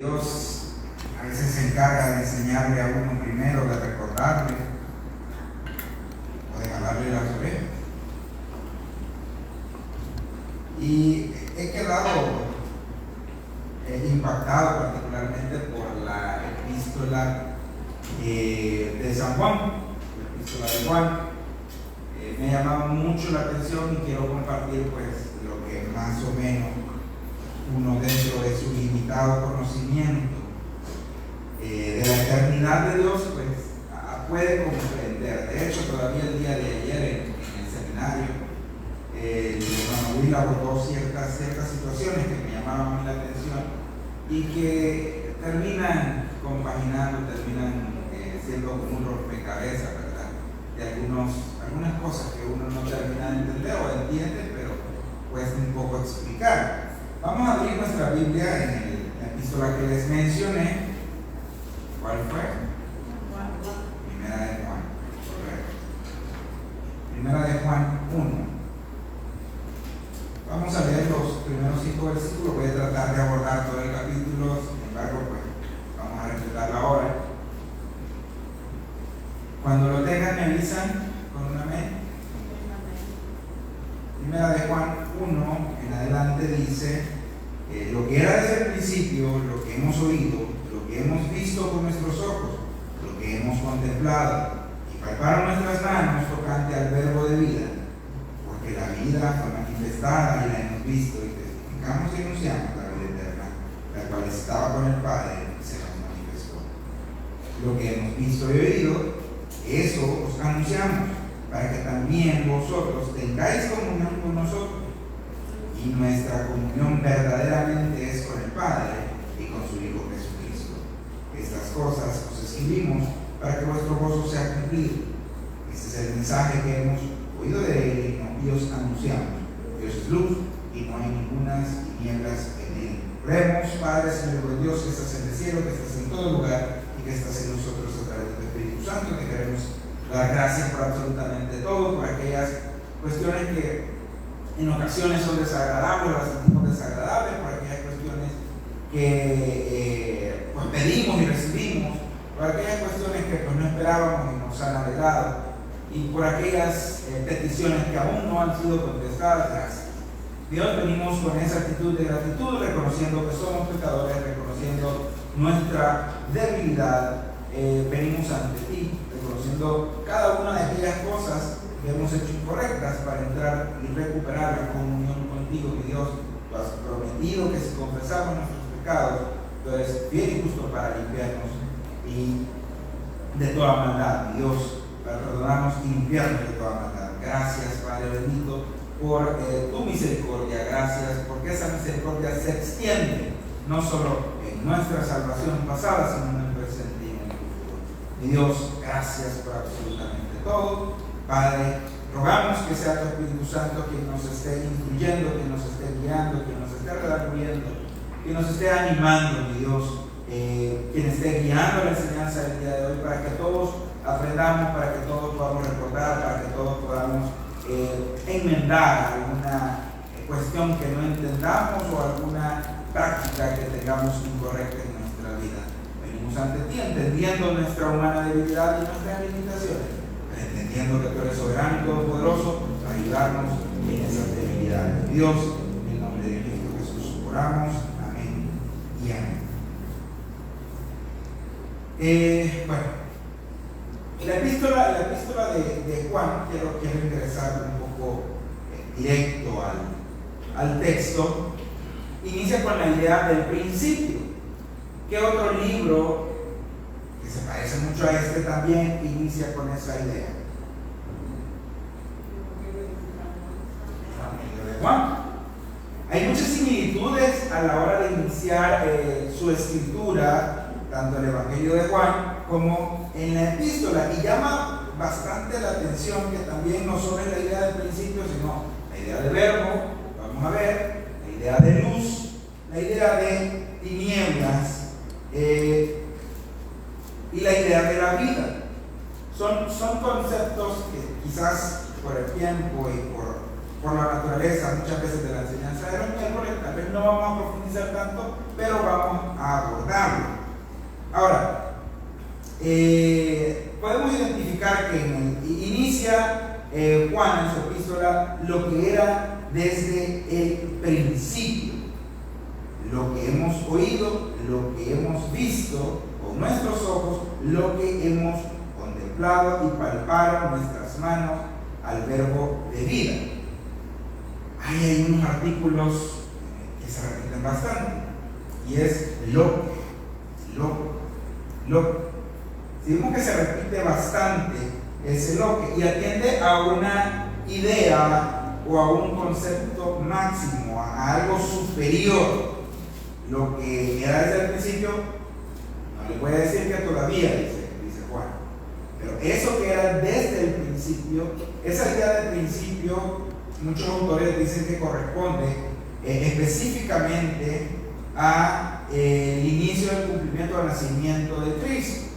Dios a veces se encarga de enseñarle a uno primero, de recordarle o de jalarle las orejas. Y he quedado impactado particularmente por la epístola de San Juan, la epístola de Juan. Me ha llamado mucho la atención y quiero compartir pues lo que más o menos uno dentro de su limitado conocimiento de la eternidad de Dios pues puede comprender. De hecho, todavía el día de ayer en el seminario el hermano Will abordó ciertas situaciones que me llamaban la atención y que terminan compaginando, terminan siendo como un rompecabezas, ¿verdad? De algunas cosas que uno no termina de entender o entiende, pero cuesta un poco explicar. Vamos a abrir nuestra Biblia en la epístola que les mencioné. ¿Cuál fue? Primera de Juan. Correcto. Primera de Juan 1. Vamos a leer los primeros 5 versículos. Voy a tratar de abordar todo el capítulo, sin embargo, pues vamos a respetar la hora. Cuando lo tengan, me avisan con un amén. Primera de Juan 1 en adelante dice: lo que era desde el principio, lo que hemos oído, lo que hemos visto con nuestros ojos, lo que hemos contemplado y palparon nuestras manos tocante al verbo de vida, porque la vida fue manifestada y la hemos visto y testificamos y anunciamos la vida eterna, la cual estaba con el Padre y se nos manifestó. Lo que hemos visto y oído, eso os anunciamos, para que también vosotros tengáis comunión con nosotros. Y nuestra comunión verdaderamente es con el Padre y con su Hijo Jesucristo. Estas cosas os escribimos para que vuestro gozo sea cumplido. Este es el mensaje que hemos oído de Él y os anunciamos. Dios es luz y no hay ninguna tinieblas en Él. Oremos, Padre, Señor buen Dios, que estás en el cielo, que estás en todo lugar y que estás en nosotros a través del Espíritu Santo. Te queremos dar gracias por absolutamente todo, por aquellas cuestiones que en ocasiones son desagradables, las sentimos desagradables, por aquellas cuestiones que pues pedimos y recibimos, por aquellas cuestiones que pues no esperábamos y nos han alegrado, y por aquellas peticiones que aún no han sido contestadas. Gracias, Dios. Venimos con esa actitud de gratitud, reconociendo que somos pecadores, reconociendo nuestra debilidad. Venimos ante ti, reconociendo cada una de aquellas cosas que hemos hecho incorrectas para entrar y recuperar la comunión contigo, mi Dios. Tú has prometido que si confesamos nuestros pecados, tú eres fiel y justo para limpiarnos y de toda maldad, mi Dios, para perdonarnos y limpiarnos de toda maldad. Gracias, Padre bendito, por tu misericordia. Gracias porque esa misericordia se extiende no solo en nuestra salvación pasada, sino en el presente y en el futuro. Mi Dios, gracias por absolutamente todo. Padre, rogamos que sea tu Espíritu Santo quien nos esté instruyendo, quien nos esté guiando, quien nos esté redarguyendo, quien nos esté animando, mi Dios, quien esté guiando la enseñanza del día de hoy, para que todos aprendamos, para que todos podamos recordar, para que todos podamos enmendar alguna cuestión que no entendamos o alguna práctica que tengamos incorrecta en nuestra vida. Venimos ante ti entendiendo nuestra humana debilidad y nuestras limitaciones, entendiendo que tú eres soberano y todopoderoso para ayudarnos en esas debilidades. Dios, en el nombre de Cristo Jesús, oramos. Amén y amén. Bueno, la epístola de Juan, quiero ingresar un poco directo al texto. Inicia con la idea del principio. ¿Qué otro libro que se parece mucho a este también inicia con esa idea? El Evangelio de Juan. Hay muchas similitudes a la hora de iniciar su escritura, tanto el Evangelio de Juan como en la epístola, y llama bastante la atención que también no solo es la idea del principio, sino la idea de verbo, vamos a ver, la idea de luz, la idea de tinieblas, y la idea de la vida. Son conceptos que quizás por el tiempo y por la naturaleza muchas veces de la enseñanza de los miércoles tal vez no vamos a profundizar tanto, pero vamos a abordar lo que era desde el principio, lo que hemos oído, lo que hemos visto con nuestros ojos, lo que hemos contemplado y palparon nuestras manos al verbo de vida. Ahí hay unos artículos que se repiten bastante, y es lo que. Si vemos que se repite bastante ese lo que, y atiende a una idea o a un concepto máximo, a algo superior. Lo que era desde el principio, no le voy a decir que todavía, dice Juan, pero eso que era desde el principio, esa idea del principio, muchos autores dicen que corresponde específicamente a el inicio del cumplimiento del nacimiento de Cristo,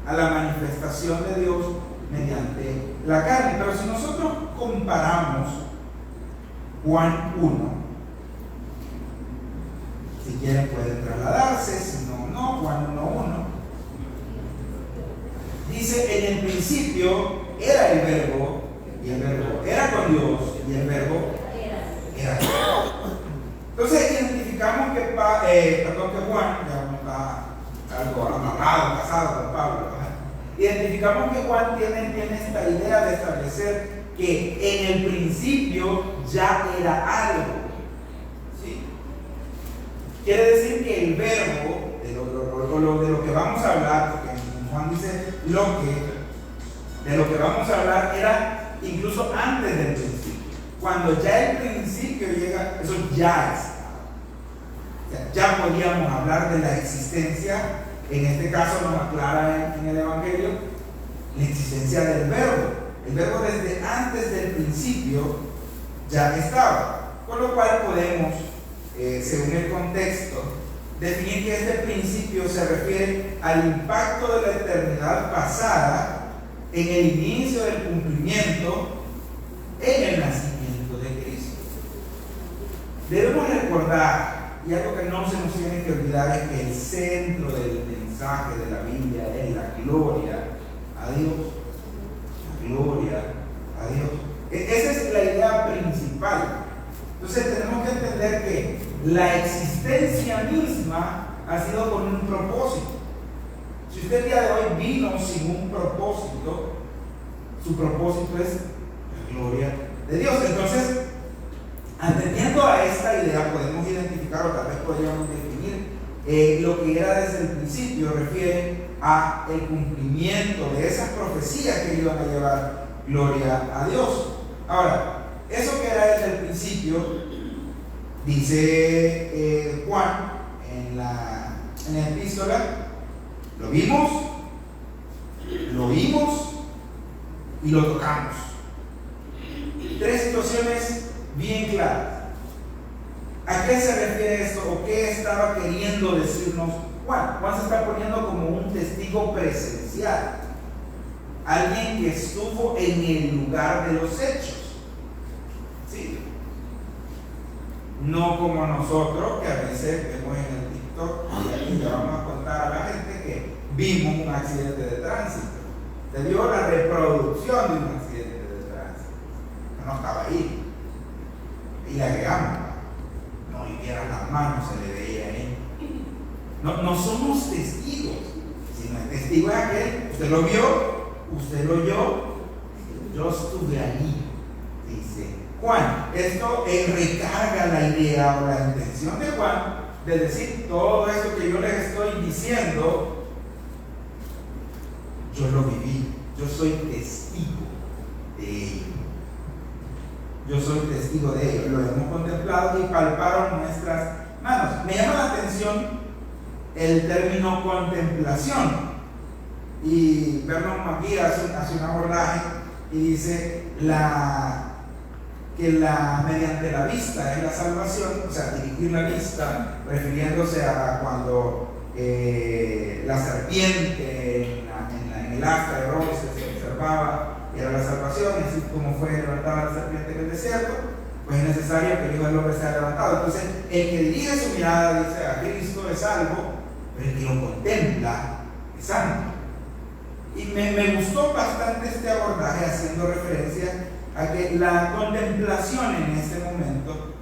a la manifestación de Dios mediante la carne. Pero si nosotros comparamos Juan 1, si quieren pueden trasladarse, si no, Juan 1:1. Dice: en el principio era el verbo, y el verbo era con Dios, y el verbo era Dios. Entonces identificamos que Juan, ya no está algo amarrado, casado con Pablo, ¿verdad? Identificamos que Juan tiene esta idea de establecer que en el principio ya era algo. ¿Sí? Quiere decir que el verbo, de lo que vamos a hablar, porque Juan dice de lo que vamos a hablar era incluso antes del principio. Cuando ya el principio llega, eso ya está. Ya podíamos hablar de la existencia, en este caso nos aclara en el Evangelio, la existencia del verbo. El verbo desde antes del principio ya estaba. Con lo cual podemos, según el contexto, definir que este principio se refiere al impacto de la eternidad pasada en el inicio del cumplimiento en el nacimiento de Cristo. Debemos recordar, y algo que no se nos tiene que olvidar, es que el centro del mensaje de la Biblia es la gloria a Dios. La gloria a Dios. Esa es la idea principal. Entonces tenemos que entender que la existencia misma ha sido con un propósito. Si usted el día de hoy vino sin un propósito, su propósito es la gloria de Dios. Entonces, atendiendo a esta idea, podemos identificar, o tal vez podríamos definir, lo que era desde el principio refiere a el cumplimiento de esas profecías que iban a llevar gloria a Dios. Ahora, eso que era desde el principio, dice Juan en la epístola, lo vimos y lo tocamos. Tres situaciones bien claras. ¿A qué se refiere esto o qué estaba queriendo decirnos Juan? Juan se está poniendo como un testigo presencial, alguien que estuvo en el lugar de los hechos. ¿Sí? No como nosotros, que a veces vemos en el TikTok y le vamos a contar a la gente que vimos un accidente de tránsito. Se vio la reproducción de un accidente de tránsito. No estaba ahí. Y le agregamos, no hiriera las manos, se le veía ahí. No somos testigos, sino el testigo es aquel, usted lo vio, usted lo oyó, yo estuve ahí, dice Juan. Esto recarga la idea o la intención de Juan de decir todo esto que yo les estoy diciendo, yo lo viví, yo soy testigo de ello. Yo soy testigo de ello, lo hemos contemplado y palparon nuestras manos. Me llama la atención el término contemplación. Y Vernon McGee hace un abordaje y dice que mediante la vista es la salvación, o sea, dirigir la vista, refiriéndose a cuando la serpiente en el asta de bronce se observaba, era la salvación, y así como fue levantada la serpiente en el desierto, pues es necesario que el Hijo del Hombre sea levantado. Entonces, el que dirige su mirada dice a Cristo es salvo, pero el que lo contempla es santo. Y me gustó bastante este abordaje, haciendo referencia a que la contemplación en este momento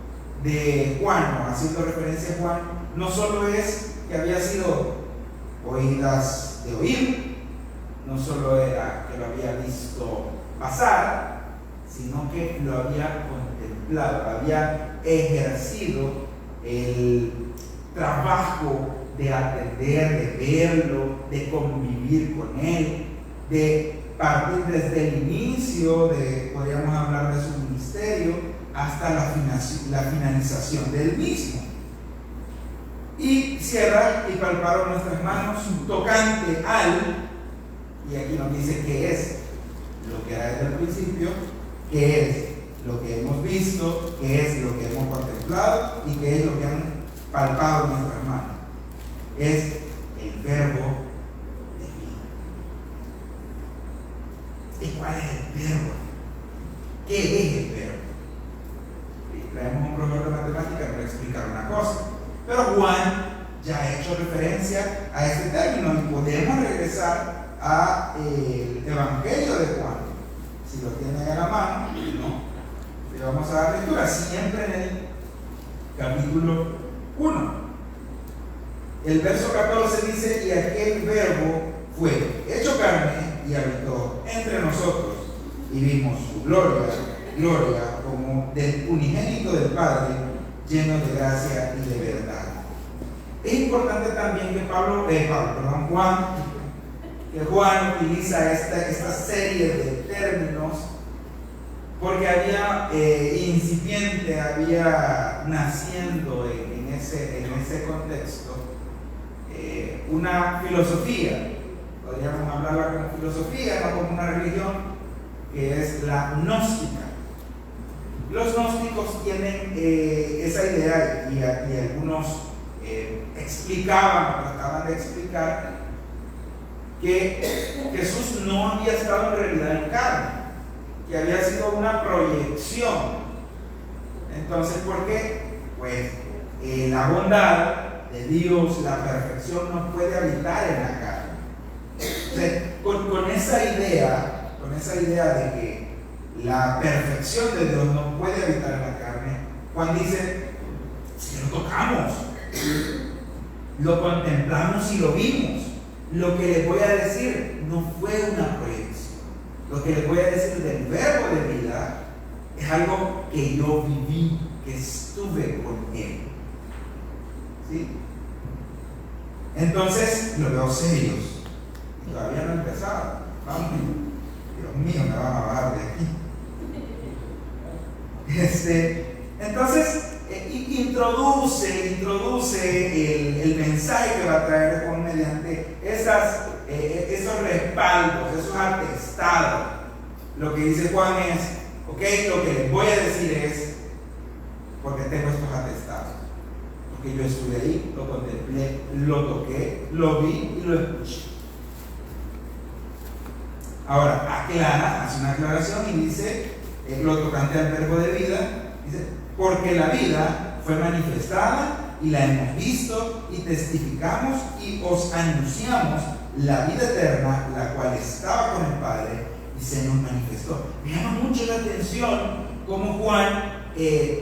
de Juan, o haciendo referencia a Juan, no solo es que había sido oídas de oír, no solo era que lo había visto pasar, sino que lo había contemplado, había ejercido el trabajo de atender, de verlo, de convivir con él, de partir desde el inicio, podríamos hablar de su ministerio, hasta la finalización del mismo. Y cierra y palparon nuestras manos tocante al, y aquí nos dice qué es lo que era desde el principio, qué es lo que hemos visto, qué es lo que hemos contemplado y qué es lo que han palpado nuestras manos. Es el verbo de vida. ¿Y cuál es el verbo? ¿Qué es el verbo? Y traemos un profesor de matemáticas para explicar una cosa. Pero Juan ya ha hecho referencia a este término y podemos regresar al Evangelio de Juan. Si lo tienen a la mano, ¿no? Le vamos a dar lectura siempre en el capítulo 1. El verso 14 dice: y aquel verbo fue hecho carne y habitó entre nosotros, y vimos su gloria como del unigénito del Padre, lleno de gracia y de verdad. Es importante también que Juan utiliza esta serie de términos porque había incipiente, había naciendo en ese contexto una filosofía, podríamos hablarla como filosofía, no como una religión, que es la gnóstica. Los gnósticos tienen esa idea y algunos trataban de explicar que Jesús no había estado en realidad en carne, que había sido una proyección. Entonces, ¿por qué? Pues la bondad de Dios, la perfección no puede habitar en la carne. Entonces, con esa idea de que la perfección de Dios no puede habitar en la carne, Juan dice: si lo tocamos, lo contemplamos y lo vimos, lo que les voy a decir no fue una proyección. Lo que les voy a decir del verbo de vida es algo que yo viví, que estuve con él. ¿Sí? Entonces lo veo serios y todavía no he empezado. Vamos, Dios mío, me van a bajar de aquí. Entonces introduce el mensaje que va a traer Juan mediante esos respaldos, esos atestados. Lo que dice Juan es: ok, lo que les voy a decir es porque tengo estos atestados, porque yo estuve ahí, lo contemplé, lo toqué, lo vi y lo escuché. Ahora hace una aclaración y dice lo tocante al verbo de vida, dice: porque la vida fue manifestada y la hemos visto y testificamos y os anunciamos la vida eterna, la cual estaba con el Padre y se nos manifestó. Me llama mucho la atención cómo Juan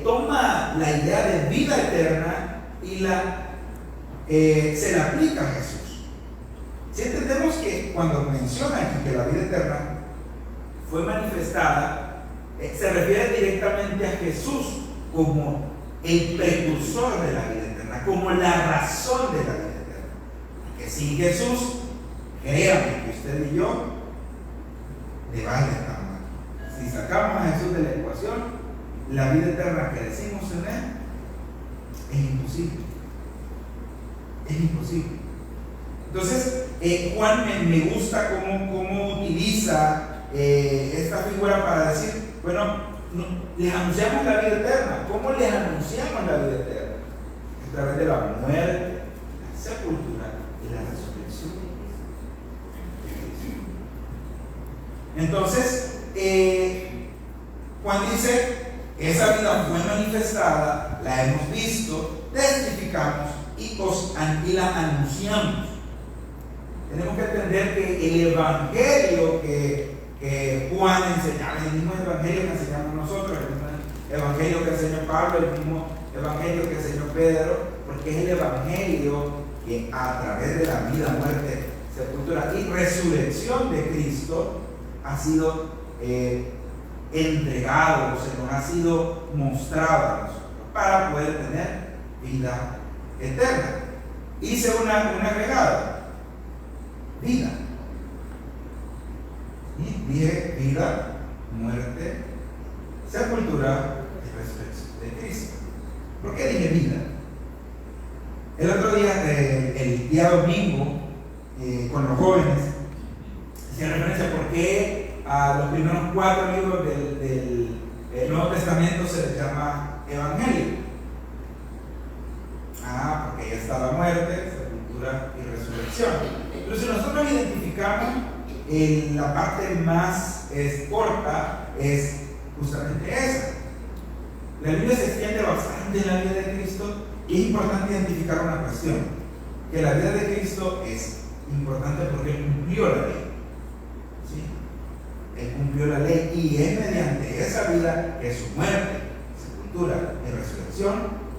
toma la idea de vida eterna y se la aplica a Jesús. Si entendemos que cuando menciona aquí que la vida eterna fue manifestada, se refiere directamente a Jesús como el precursor de la vida eterna, como la razón de la vida eterna. Porque sin Jesús, créame que usted y yo le vale tan mal. Si sacamos a Jesús de la ecuación, la vida eterna que decimos tener es imposible. Es imposible. Entonces, Juan me gusta cómo utiliza esta figura para decir: bueno, les anunciamos la vida eterna. ¿Cómo les anunciamos la vida eterna? A través de la muerte, la sepultura y la resurrección. Entonces, Juan dice: esa vida fue manifestada, la hemos visto, testificamos y la anunciamos. Tenemos que entender que el evangelio que que Juan enseñaba, el mismo evangelio que enseñamos nosotros, el mismo evangelio que enseñó Pablo, el mismo evangelio que enseñó Pedro, porque es el evangelio que a través de la vida, muerte, sepultura y resurrección de Cristo ha sido entregado, se nos ha sido mostrado a nosotros para poder tener vida eterna. Hice un agregado: vida. Y dije vida, muerte, sepultura y resurrección de Cristo. ¿Por qué dije vida? El otro día, el día domingo, con los jóvenes, hacía referencia a por qué a los primeros 4 libros del Nuevo Testamento se les llama Evangelio. Porque ahí está la muerte, sepultura y resurrección. Pero si nosotros identificamos la parte más corta, es justamente esa. La Biblia se extiende bastante en la vida de Cristo y es importante identificar una cuestión: que la vida de Cristo es importante porque Él cumplió la ley. ¿Sí? Él cumplió la ley y es mediante esa vida que su muerte, sepultura y resurrección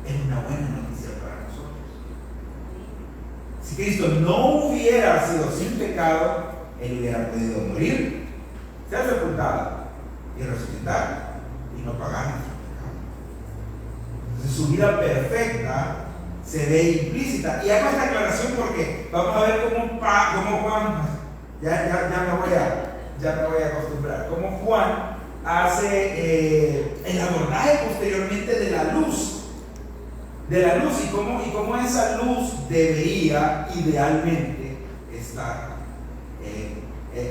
es una buena noticia para nosotros. Si Cristo no hubiera sido sin pecado, Él hubiera podido morir, ser sepultado y resucitar y no pagar nuestro pecado. Entonces su vida perfecta se ve implícita. Y hago esta aclaración porque vamos a ver cómo Juan, ya me voy a acostumbrar, cómo Juan hace el abordaje posteriormente de la luz y cómo esa luz debería idealmente estar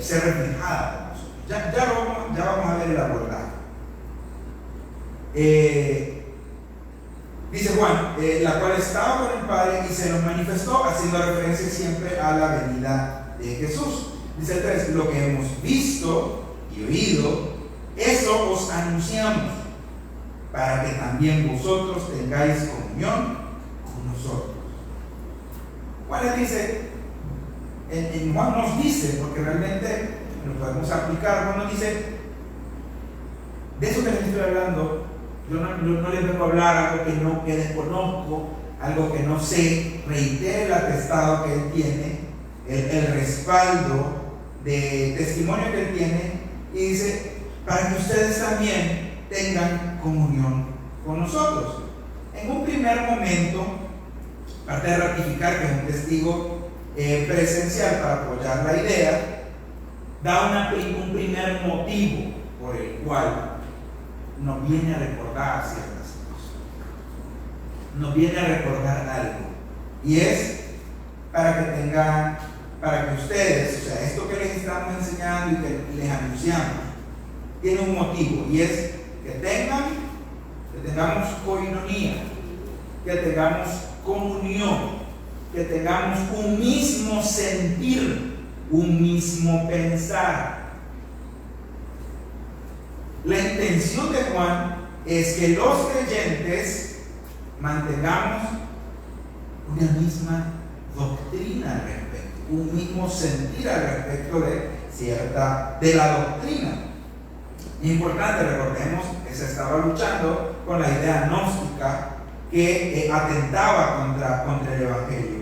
ser reflejada por nosotros. Ya vamos a ver el abordaje. Dice Juan, la cual estaba con el Padre y se nos manifestó, haciendo referencia siempre a la venida de Jesús. Dice el 3: lo que hemos visto y oído, eso os anunciamos, para que también vosotros tengáis comunión con nosotros. Juan les dice, en Juan nos dice, porque realmente lo podemos aplicar, Juan nos dice, de eso que les estoy hablando, yo no les vengo a hablar algo que desconozco, algo que no sé, reitero el atestado que él tiene, el respaldo de testimonio que él tiene, y dice, para que ustedes también tengan comunión con nosotros. En un primer momento, aparte de ratificar que es un testigo presencial para apoyar la idea, da un primer motivo por el cual nos viene a recordar ciertas cosas, nos viene a recordar algo, y es para que ustedes, o sea, esto que les estamos enseñando y que les anunciamos, tiene un motivo, y es que tengamos coinonía, que tengamos comunión, que tengamos un mismo sentir, un mismo pensar. La intención de Juan es que los creyentes mantengamos una misma doctrina al respecto, un mismo sentir al respecto de la doctrina. Importante, recordemos que se estaba luchando con la idea gnóstica que atentaba contra el Evangelio.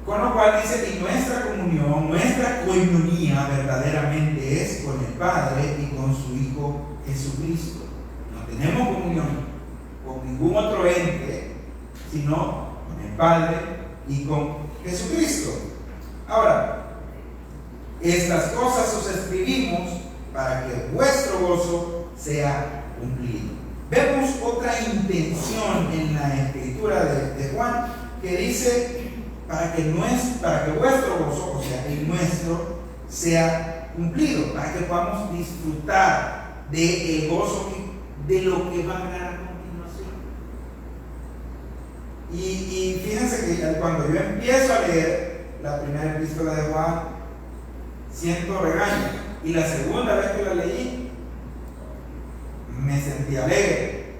Con lo cual dice, y nuestra comunión, nuestra coinonía verdaderamente es con el Padre y con su Hijo Jesucristo. No tenemos comunión con ningún otro ente, sino con el Padre y con Jesucristo. Ahora, estas cosas os escribimos para que vuestro gozo sea cumplido. Vemos otra intención en la escritura de Juan que dice para que vuestro gozo, o sea, el nuestro, sea cumplido, para que podamos disfrutar del gozo de lo que va a hablar a continuación. Y fíjense que cuando yo empiezo a leer la primera epístola de Juan, siento regaño, y la segunda vez que la leí me sentí alegre.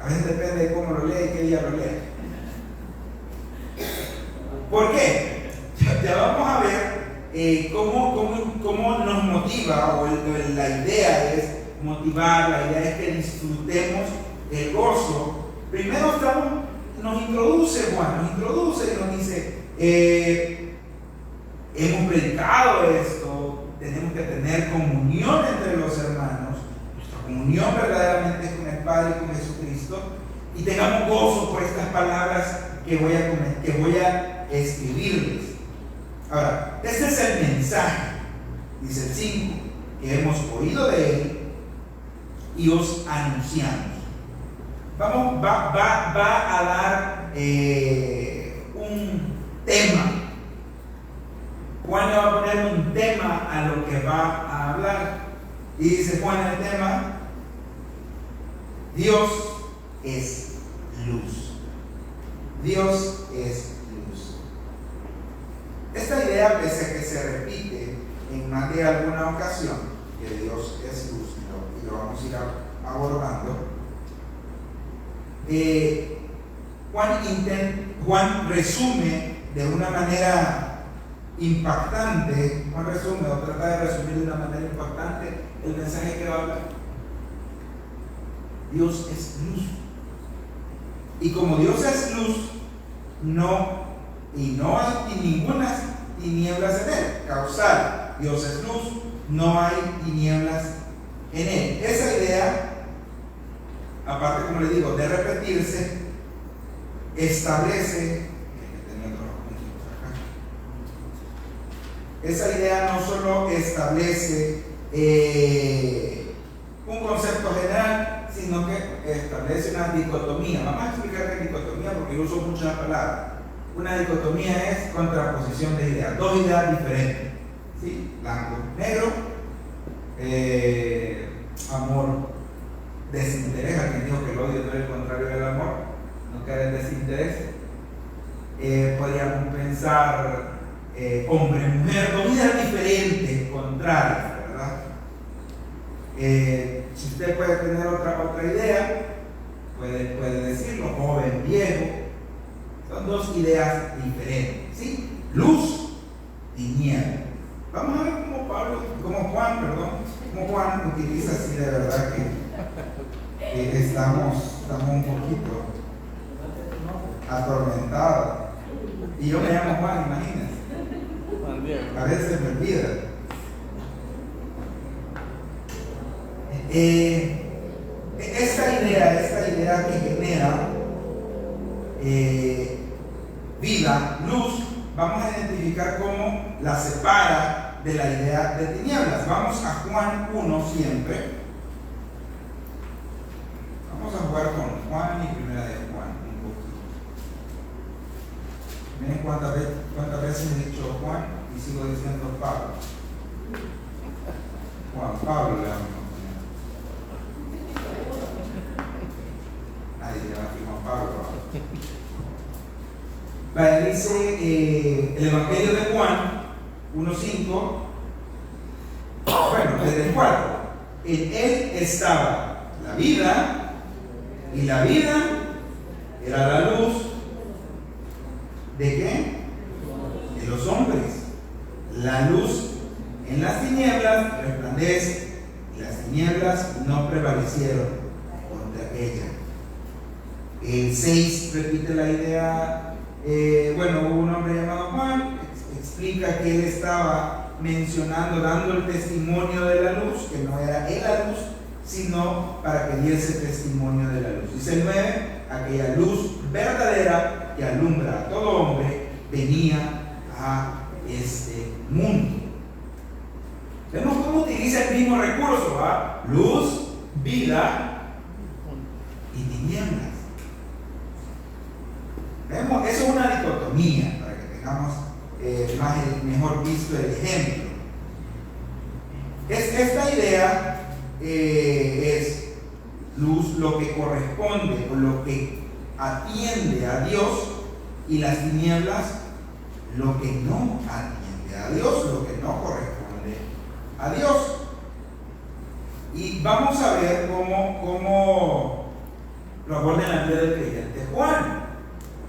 A veces depende de cómo lo lea y qué día lo lea. ¿Por qué? Ya vamos a ver ¿cómo nos motiva? O la idea es motivar, la idea es que disfrutemos el gozo. Primero nos introduce Juan, y nos dice, hemos predicado esto, tenemos que tener comunión entre los hermanos, nuestra comunión verdaderamente es con el Padre y con Jesucristo, y tengamos gozo por estas palabras que voy a escribirles. Ahora, este es el mensaje, dice el 5, que hemos oído de él y os anunciamos. Va a dar un tema. Juan le va a poner un tema a lo que va a hablar. Y dice Juan el tema: Dios es luz. Dios es luz. Esta idea, pese a que se repite en más de alguna ocasión, que Dios es luz, y lo vamos a ir abordando, Juan resume de una manera impactante, trata de resumir de una manera impactante el mensaje que va a hablar. Dios es luz. Y como Dios es luz, no hay ninguna tinieblas en él. Causal, Dios es luz, no hay tinieblas en él. Esa idea, aparte, como le digo, de repetirse, establece, esa idea no solo establece un concepto general, sino que establece una dicotomía. Vamos a explicar qué es dicotomía, porque yo uso mucho la palabra. Una dicotomía es contraposición de ideas, dos ideas diferentes, ¿sí? Blanco, negro, amor, desinterés. Alguien dijo que el odio no es el contrario del amor, no queda el desinterés. Podríamos pensar hombre-mujer, dos ideas diferentes, contrarias, ¿verdad? Si usted puede tener otra idea, puede decirlo, joven-viejo. Son dos ideas diferentes, ¿sí? Luz, tiniebla. Vamos a ver cómo Juan utiliza así, de verdad que estamos un poquito atormentados. Y yo me llamo Juan, imagínense. A veces me olvida. Esta idea que genera vida, luz, vamos a identificar cómo la separa de la idea de tinieblas. Vamos a Juan 1 siempre. Vamos a jugar con Juan y primera de Juan un poquito. Miren cuántas veces he dicho Juan y sigo diciendo Pablo. Juan Pablo le vamos a poner. Nadie llama aquí Juan Pablo. Dice el Evangelio de Juan 1:5, bueno, desde el 4. En él estaba la vida, y la vida era la luz. ¿De qué? De los hombres. La luz en las tinieblas resplandece, y las tinieblas no prevalecieron contra ella. El 6 repite la idea. Un hombre llamado Juan explica que él estaba mencionando, dando el testimonio de la luz, que no era él la luz, sino para que diese testimonio de la luz. Dice el 9, aquella luz verdadera que alumbra a todo hombre venía a este mundo. Vemos cómo utiliza el mismo recurso, ¿va? Luz, vida y tinieblas. Vemos, eso es una dicotomía, para que tengamos mejor visto el ejemplo. Esta idea es luz, lo que corresponde o lo que atiende a Dios, y las tinieblas, lo que no atiende a Dios, lo que no corresponde a Dios. Y vamos a ver cómo lo aborda en la vida del creyente Juan.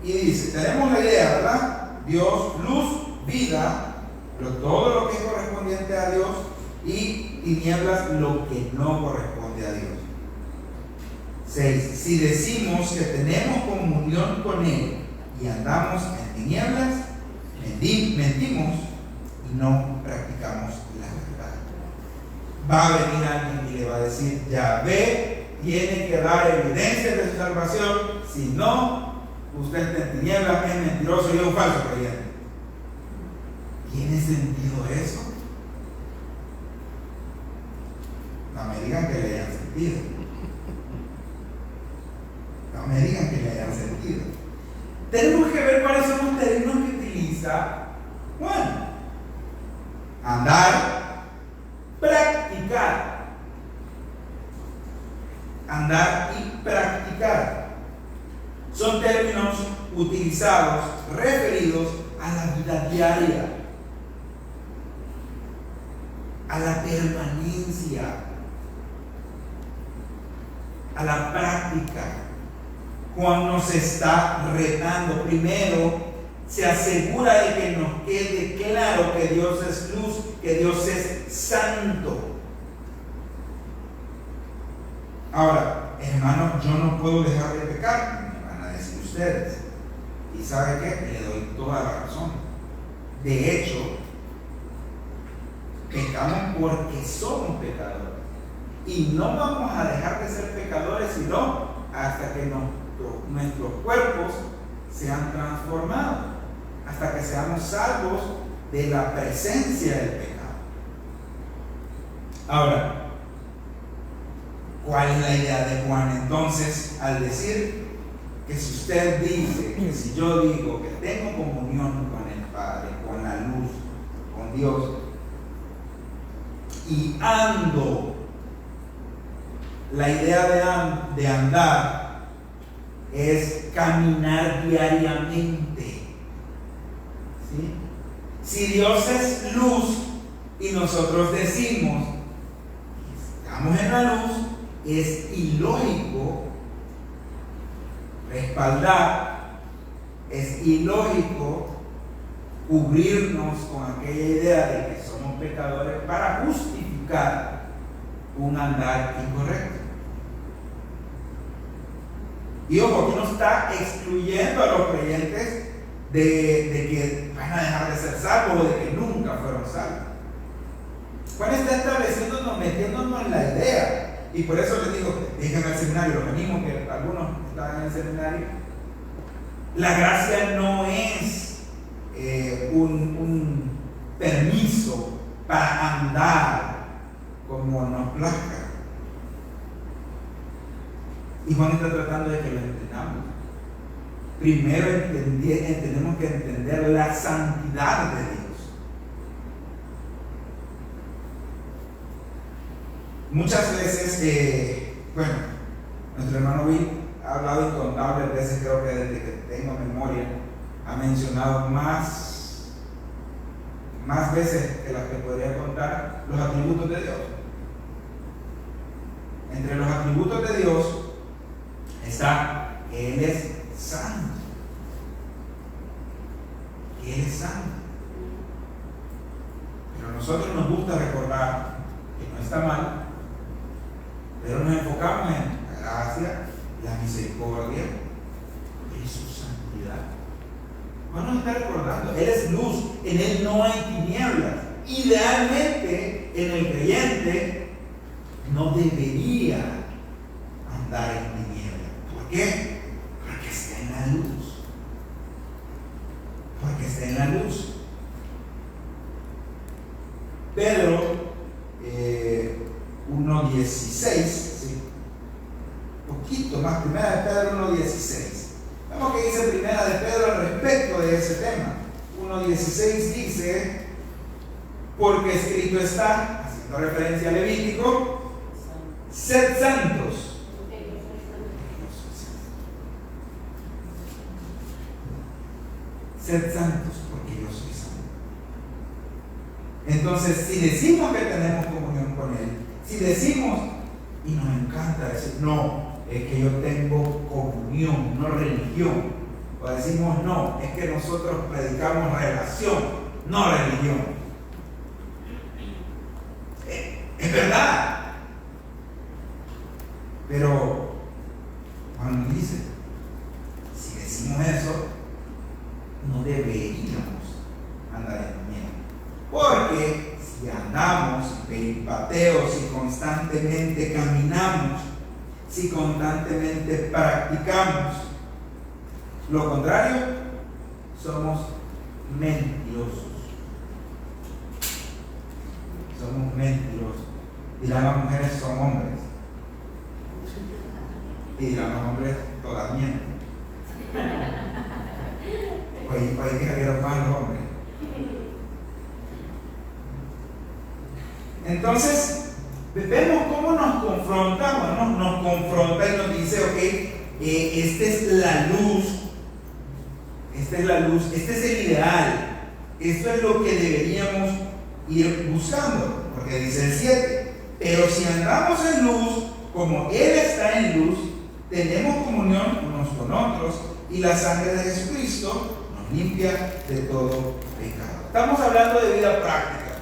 Y dice, tenemos la idea, ¿verdad? Dios, luz, vida, todo lo que es correspondiente a Dios, y tinieblas lo que no corresponde a Dios. 6. Si decimos que tenemos comunión con Él y andamos en tinieblas, mentimos y no practicamos la verdad. Va a venir alguien y le va a decir: Yahvé tiene que dar evidencia de su salvación, si no, usted está en tinieblas, es mentiroso y es un falso creyente. ¿Tiene sentido eso? No me digan que le hayan sentido. No me digan que le hayan sentido. Tenemos que ver cuáles son los términos que utiliza Juan. Andar, practicar. Andar y practicar. Son términos utilizados, referidos a la vida diaria, a la permanencia, a la práctica. Juan nos está retando. Primero, se asegura de que nos quede claro que Dios es luz, que Dios es santo. Ahora, hermano, yo no puedo dejar de pecar, me van a decir ustedes. ¿Y sabe qué? Le doy toda la razón. De hecho, pecamos porque somos pecadores. Y no vamos a dejar de ser pecadores sino hasta que nuestros cuerpos sean transformados, hasta que seamos salvos de la presencia del pecado. Ahora, ¿cuál es la idea de Juan entonces al decir que si usted dice, que si yo digo que tengo comunión con el Padre, con la luz, con Dios, y ando, la idea de andar es caminar diariamente, ¿sí? Si Dios es luz y nosotros decimos que estamos en la luz, es ilógico respaldar, es ilógico cubrirnos con aquella idea de que somos pecadores para justificar un andar incorrecto. Y ojo, aquí no está excluyendo a los creyentes de que van a dejar de ser salvos o de que nunca fueron salvos. Juan está estableciéndonos, metiéndonos en la idea. Y por eso les digo, dejen al seminario, lo venimos, que algunos estaban en el seminario. La gracia no es un permiso para andar como nos plazca. Y Juan está tratando de que lo entendamos. Primero tenemos que entender la santidad de Dios. Muchas veces, nuestro hermano Will ha hablado incontables veces, creo que desde que tengo memoria, ha mencionado más veces que las que podría contar, los atributos de Dios. Entre los atributos de Dios está que Él es santo. Que Él es santo. Pero a nosotros nos gusta recordar que no está mal, pero nos enfocamos en la gracia, la misericordia y su santidad. Juan nos está recordando, Él es luz, en Él no hay tinieblas. Idealmente, en el creyente no debería andar en tinieblas. ¿Por qué? Porque está en la luz. Porque está en la luz. Pedro 1:16, ¿sí? Poquito más, primera de Pedro 1:16. Vamos que dice primera de Pedro al respecto de ese tema. 1:16 dice: porque escrito está, haciendo referencia a Levítico, sed santos. Sed santos porque yo soy santo. Entonces, si decimos que tenemos comunión con Él, si decimos, y nos encanta decir, no, es que yo tengo comunión, no religión. O decimos, no, es que nosotros predicamos relación, no religión. es verdad. Pero Juan dice, si decimos eso, no deberíamos andar en miedo. Porque si andamos peripateos, si constantemente caminamos, si constantemente practicamos lo contrario, somos mentirosos. Somos mentirosos. Dirán las mujeres, son hombres. Y dirán los hombres, todas mienten. Pues hay que salir más los hombres. Entonces, vemos cómo nos confronta. Bueno, nos confronta y nos dice, ok, esta es la luz. Esta es la luz, este es el ideal. Esto es lo que deberíamos ir buscando. Porque dice el 7. Pero si andamos en luz, como Él está en luz, tenemos comunión unos con otros, y la sangre de Jesucristo nos limpia de todo pecado. Estamos hablando de vida práctica.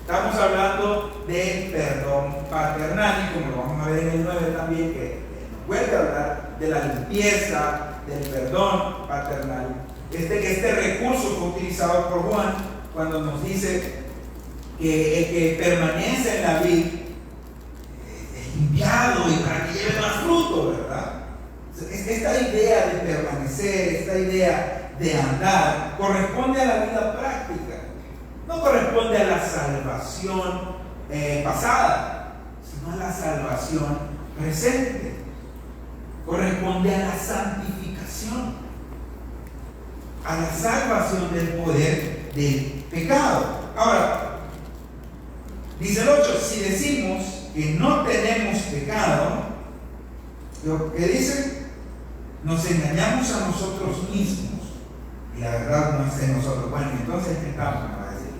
Estamos hablando de perdón paternal, y como lo vamos a ver en el 9 también, que nos vuelve a hablar de la limpieza, del perdón paternal. Este recurso fue utilizado por Juan cuando nos dice que el que permanece en la vid es limpiado y para que lleve más fruto, ¿verdad? Esta idea de permanecer, esta idea de andar, corresponde a la vida práctica. No corresponde a la salvación pasada, sino a la salvación presente. Corresponde a la santificación, a la salvación del poder del pecado. Ahora, dice el 8, si decimos que no tenemos pecado, lo que dice, nos engañamos a nosotros mismos y la verdad no está en nosotros. Bueno, entonces, ¿qué estamos? Me va a decir.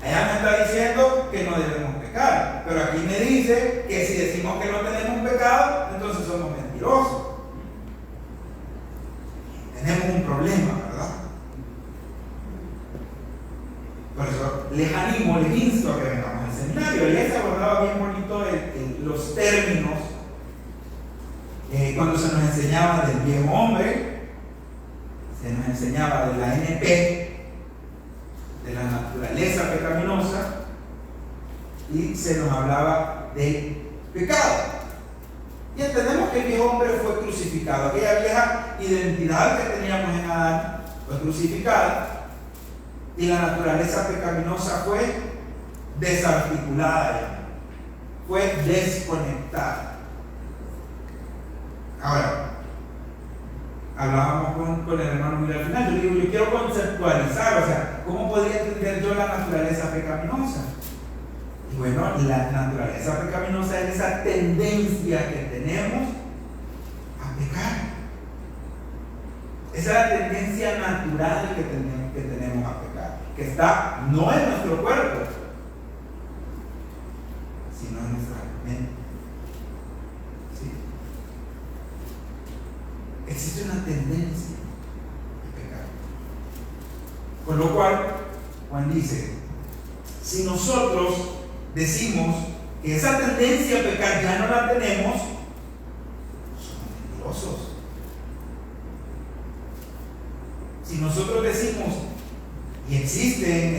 Allá me está diciendo que no debemos pecar, pero aquí me dice que si decimos que no tenemos pecado, entonces somos mentirosos. Tenemos un problema, ¿verdad? Por eso les animo, les insto a que vengamos al seminario. Ya se abordaba bien bonito los términos cuando se nos enseñaba del viejo hombre, se nos enseñaba de la NP, de la naturaleza pecaminosa, y se nos hablaba de pecado. Y entendemos que el viejo hombre fue crucificado. Aquella vieja identidad que teníamos en Adán fue crucificada, y la naturaleza pecaminosa fue desarticulada, fue desconectada. Ahora, hablábamos con el hermano Miguel al final. Yo digo, yo quiero conceptualizar, o sea, ¿cómo podría entender yo la naturaleza pecaminosa? Y bueno, la naturaleza pecaminosa es esa tendencia que tenemos a pecar. Esa es la tendencia natural que tenemos a pecar, que está no en nuestro cuerpo, sino en nuestra mente. ¿Sí? Existe una tendencia a pecar. Con lo cual, Juan dice, si nosotros decimos que esa tendencia a pecar ya no la tenemos, somos mentirosos. Si nosotros decimos, y existen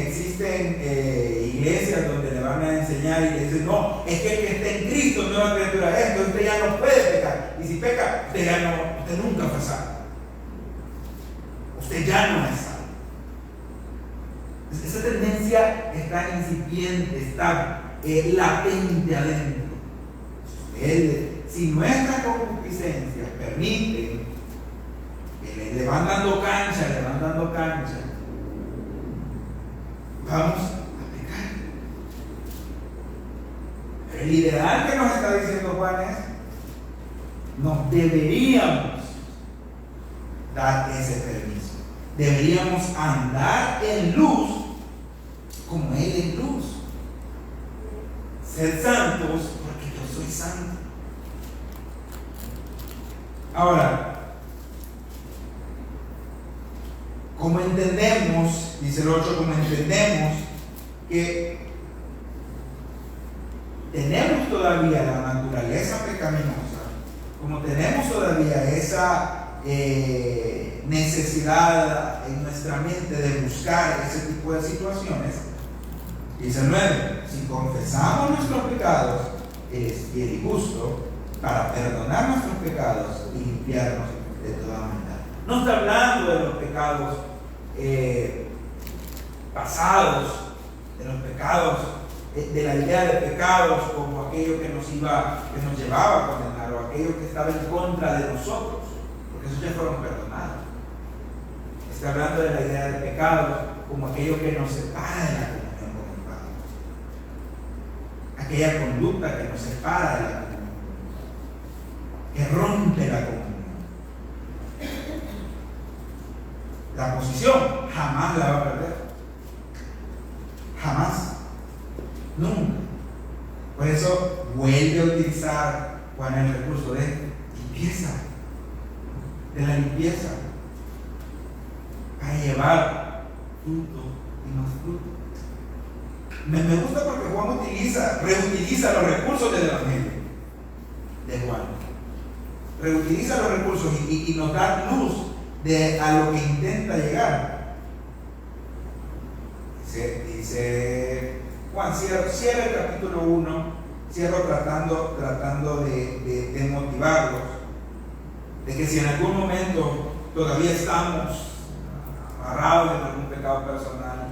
iglesias donde le van a enseñar y le dicen, no, es que el que está en Cristo, nueva criatura es, entonces usted ya no puede pecar, y si peca, usted nunca fue salvo, usted ya no es salvo. Esa tendencia está incipiente, está latente adentro. Si nuestras concupiscencias permiten que le van dando cancha, vamos a pecar. Pero el ideal que nos está diciendo Juan es, nos deberíamos dar ese permiso. Deberíamos andar en luz como Él es luz. Ser santos porque yo soy santo. Ahora, como entendemos, dice el 8, como entendemos que tenemos todavía la naturaleza pecaminosa, como tenemos todavía esa necesidad en nuestra mente de buscar ese tipo de situaciones, dice el 9, si confesamos nuestros pecados, Él es fiel y justo para perdonar nuestros pecados y limpiarnos de toda maldad. No está hablando de los pecados pasados, de los pecados, de la idea de pecados como aquello que nos llevaba a condenar, o aquello que estaba en contra de nosotros, porque esos ya fueron perdonados. Está hablando de la idea de pecados como aquello que nos separa de la comunión con el Padre, aquella conducta que nos separa de la comunión, que rompe la comunión. La posición jamás la va a perder, jamás, nunca. Por eso vuelve a utilizar Juan el recurso de limpieza, de la limpieza, para llevar fruto y más fruto. Me gusta porque Juan reutiliza los recursos del Evangelio de Juan, reutiliza los recursos y nos da luz a lo que intenta llegar. Dice Juan, cierra el capítulo 1, cierro tratando de motivarlos, de que si en algún momento todavía estamos amarrados en algún pecado personal,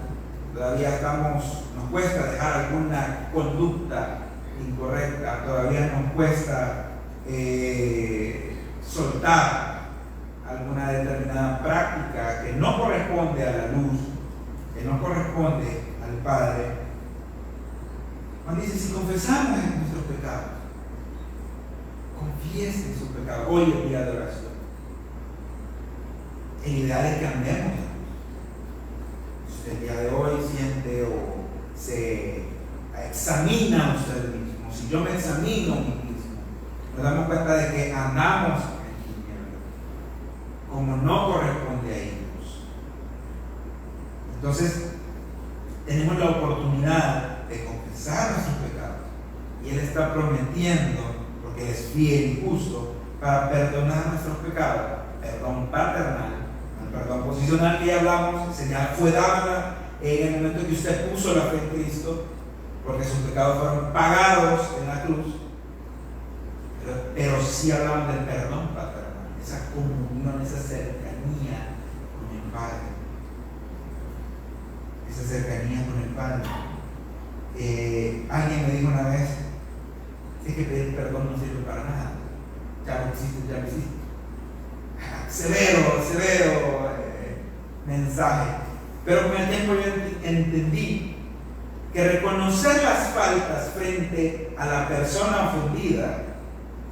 todavía nos cuesta dejar alguna conducta incorrecta, todavía nos cuesta soltar alguna determinada práctica que no corresponde a la luz, que no corresponde al Padre. Cuando dice, si confesamos nuestros pecados, confiesen sus pecados. Hoy es el día de oración. El ideal es que andemos. Si el día de hoy siente o se examina a usted mismo, si yo me examino a mí mismo, nos damos cuenta de que andamos como no corresponde a ellos. Entonces, tenemos la oportunidad de confesar nuestros pecados. Y Él está prometiendo, porque Él es fiel y justo, para perdonar nuestros pecados. Perdón paternal, el perdón posicional que ya hablamos, ya fue dada en el momento en que usted puso la fe en Cristo, porque sus pecados fueron pagados en la cruz. Pero sí hablamos del perdón paternal, esa comunión, esa cercanía con el Padre, esa cercanía con el Padre. Alguien me dijo una vez, es que pedir perdón no sirve para nada, ya lo hiciste. Severo mensaje. Pero con el tiempo yo entendí que reconocer las faltas frente a la persona ofendida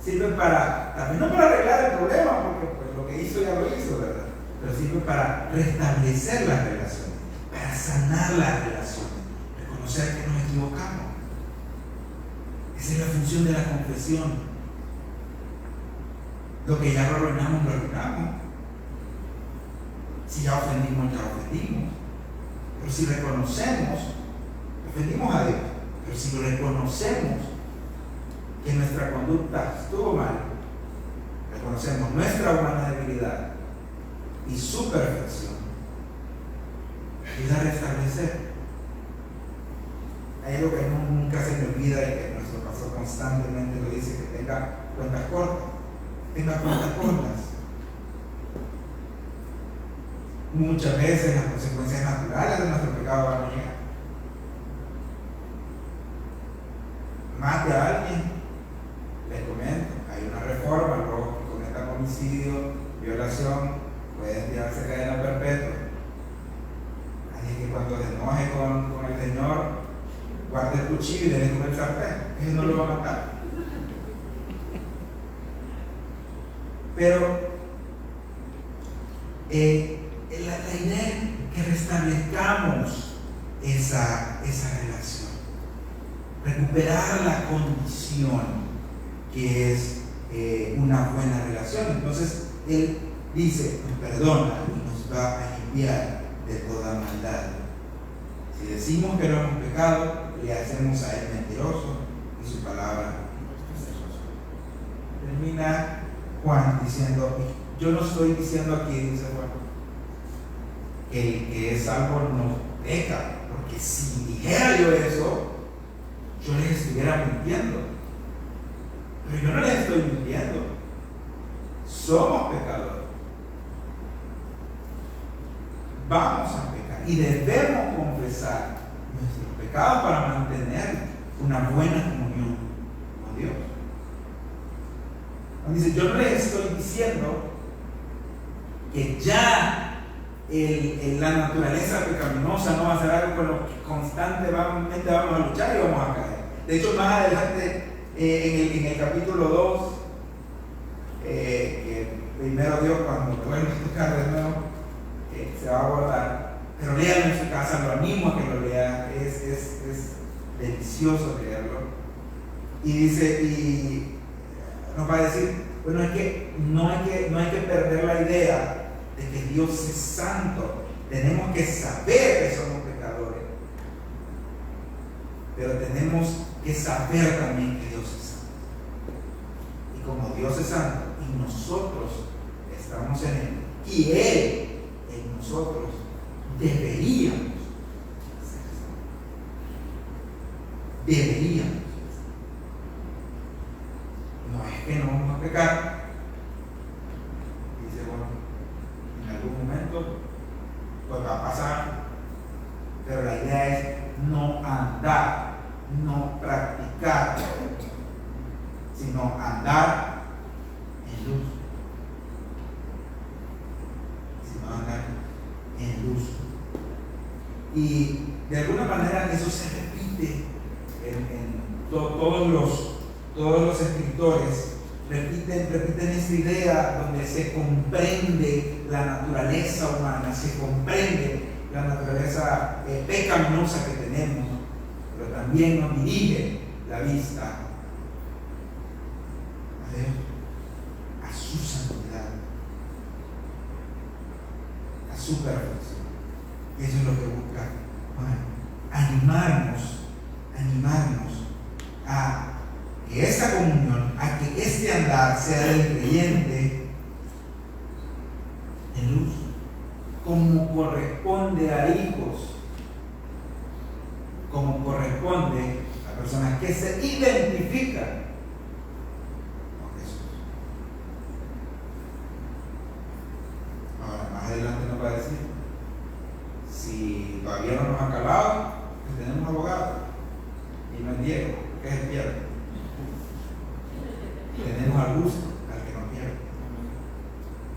sirve para, también no para arreglar el problema, porque pues, lo que hizo ya lo hizo, ¿verdad? Pero sirve para restablecer las relaciones, para sanar las relaciones, reconocer que nos equivocamos. Esa es la función de la confesión. Lo que ya lo arruinamos, lo arruinamos. Si ya ofendimos, ya ofendimos. Pero si reconocemos, ofendimos a Dios, pero si reconocemos que nuestra conducta estuvo mal, reconocemos nuestra humana debilidad y su perfección, ayuda a restablecer. Hay algo que nunca se me olvida y que nuestro pastor constantemente lo dice, que tenga cuentas cortas. Muchas veces las consecuencias naturales de nuestro pecado van a llegar. Mate a alguien, les comento, hay una reforma, los que cometan homicidio, violación, pueden tirarse cadena perpetua. Así que cuando se enoje con el Señor, guarde el cuchillo y debe comer el sartén, eso no lo va a matar. Pero la idea es que restablezcamos esa relación, recuperar la condición que es una buena relación. Entonces Él dice, nos perdona y nos va a limpiar de toda maldad. Si decimos que no hemos pecado, le hacemos a Él mentiroso y y su palabra es hermosa. Termina Juan diciendo, yo no estoy diciendo aquí, dice Juan, que el que es salvo no peca, porque si dijera yo eso, yo les estuviera mintiendo. Pero yo no les estoy mintiendo. Somos pecadores. Vamos a pecar y debemos confesar nuestros pecados para mantener una buena comunión con Dios. Dice, yo no les estoy diciendo que ya la naturaleza pecaminosa no va a ser algo con lo que constantemente vamos a luchar y vamos a caer. De hecho, más adelante en el capítulo 2, que primero Dios cuando vuelve a tocar de nuevo, se va a abordar, pero léalo en su casa, lo animo a que lo lea, es delicioso leerlo. Y dice, y nos va a decir, bueno, es que no hay que perder la idea de que Dios es santo. Tenemos que saber que somos pecadores, pero tenemos que saber también que Dios es santo. Y como Dios es santo y nosotros estamos en Él y Él en nosotros, deberíamos ser santos. Deberíamos. No es que no vamos a pecar. Dice, bueno, en algún momento pues va a pasar, pero la idea es no andar, no practicar, sino andar en luz. Sino andar en luz. Y de alguna manera eso se repite en todos los escritores repiten esta idea donde se comprende la naturaleza humana, se comprende la naturaleza pecaminosa que tenemos, pero también nos dirige la vista a Dios, a su santidad, a su perfección. Y eso es lo que busca Juan, animarnos a que esta comunión, a que este andar sea del creyente en luz, como corresponde a hijos, como corresponde a personas que se identifican con Jesús. Ahora, más adelante nos va a decir, si todavía no nos han calado, pues tenemos abogado, y no es Diego, que es el Pierre. Tenemos al gusto, al que no quiere.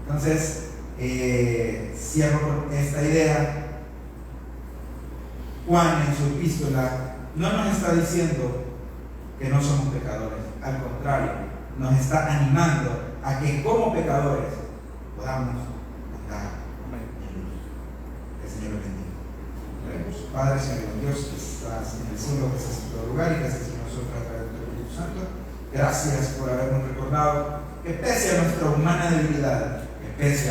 Entonces, cierro con esta idea. Juan en su epístola no nos está diciendo que no somos pecadores, al contrario, nos está animando a que como pecadores podamos andar en luz. El Señor lo bendiga. Padre, Señor Dios, que estás en el cielo, que estás en todo lugar y que estás en nosotros a través del Espíritu Santo. Gracias por habernos recordado que pese a nuestra humana debilidad, que pese